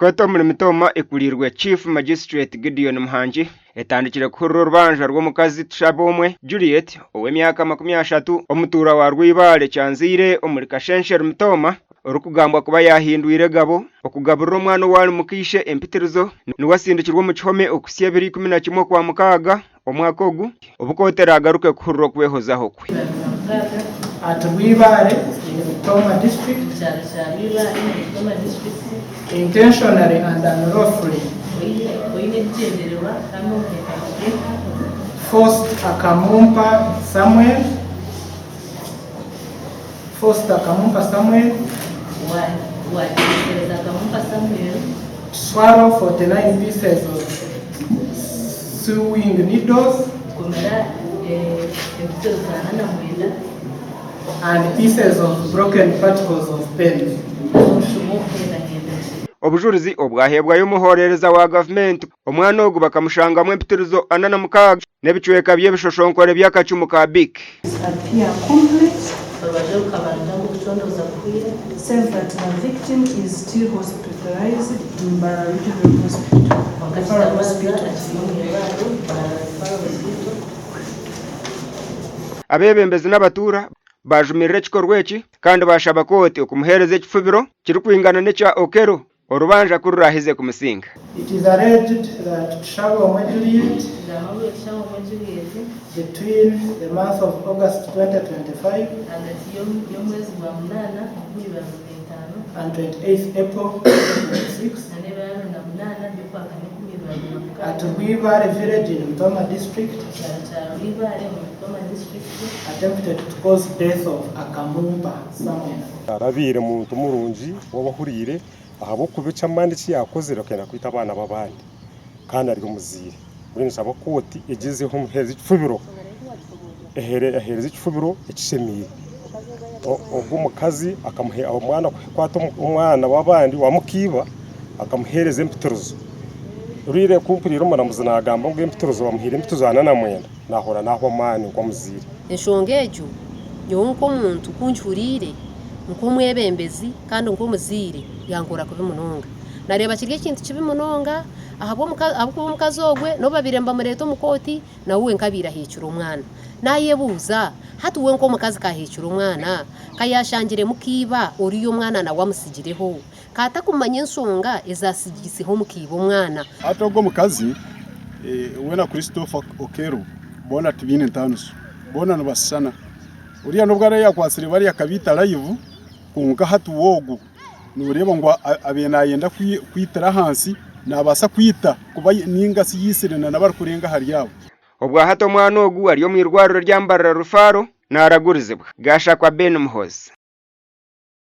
Koto muri mitoma ekurirwe Chief Magistrate Gideon Muhangi etandikire kurura urubanza rw'omukazi Tushabomwe Juliet ow'emyaka 30 omutura wa Rwibale Kyanzire omuri Kashenshe Mitoma orukugambwa kuba yahinduire gabo okugaburira omwana wali mukishe empitirizo niwasindikirwa mu kihome okusya 2011 kwa mukaga omwaka ogu obukotera agaruke kurura kwehozaho kwe at Rwibale in Mitoma district intentionally and unlawfully forced Akamumpa Samuel swallow 49 pieces of sewing needles and pieces of broken particles of pen. Obujurizi obwahebwa y'umuhorereza wa government omwana ogu bakamushangamwe empitirizo 46 n'ebichweka by'ebishoshonkore by'akacumu ka BIC. Says that the victim is still hospitalized in Mbarara Regional Hospital. Abebembezi n'abatura bajumirira ekikorwa eki kandi bashaba koti okumuhereza ekifubiro kiri kwingana n'ekya Okero orubanja kururahize ku musinga. It is alleged that Tushabomwe Juliet between the month of August 2025 and 28th April 2026 at Rwibale village in Mitoma district attempted to cause death of Akamumpa Samuel. Arabire muntu murungi wabahurire ahabo kubica mande cyakoze rokena kwita abana babandi kandi ari umuzire muri nsaba koti egizeho muhezi kifubiro ehereza ikifubiro ekishemire ubwo mukazi akamuhe umwana kwato umwana wabandi wamukiba akamuhereza empitirizo urire kumpirira umaramuzi nagamba ngo empitirizo bamuhire empitirizo anana mwenda nahora naho mani ngo muzire enshongejo yonko muntu kunchurire nko mwebembezi kandi nko muzire yankora kubi munonga nareba kirye kintu kibi munonga ahabo mukazi ogwe no babiremba mureto mukoti nawe nkabira hicura umwana nayebuza hatuwe nko mukazi kahicura umwana kayashangire mukiba uriyo mwana na wamusigireho kata kumanya ensonga ezasigiseho mukiba umwana atogwo mukazi wena Christopher Okero bona tubine ntanusu bona nabasana uriya nubwo ari yakwasire bari yakabita live kunga hatuwogu nureba ngo abena yenda kwitara hansi nabasa kwita kuba ninga siyisirena nabari kurenga hari yabo obwa hato mwana ogu ariyo mu irwariro rya Mbarara Rufaro naragurizibwa gasha kwa Ben Muhozi.